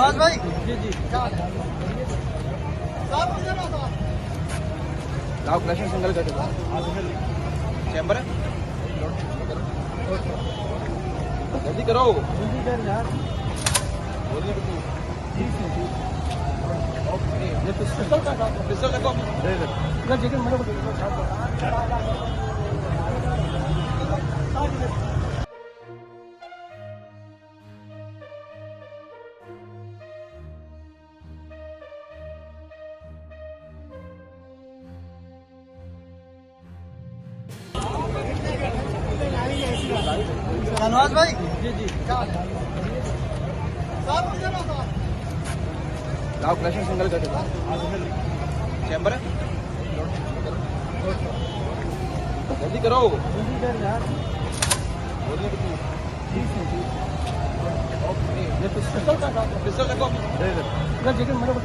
धनवाद भाई जी जी लाओ collection single कर दो चैम्बर है जल्दी करो जल्दी कर यार बोलिए बिल्कुल ये पिस्टल का काम पिस्टल रखो दे दे ना जगह मेरे को धनवाद भाई जी जी लाओ कलेक्शन सिंगल कर दो चैम्बर है जल्दी करो जल्दी कर यार बोलिए बिल्कुल ये पिस्टल का काम पिस्टल रखो दे दे ना जगह मेरे को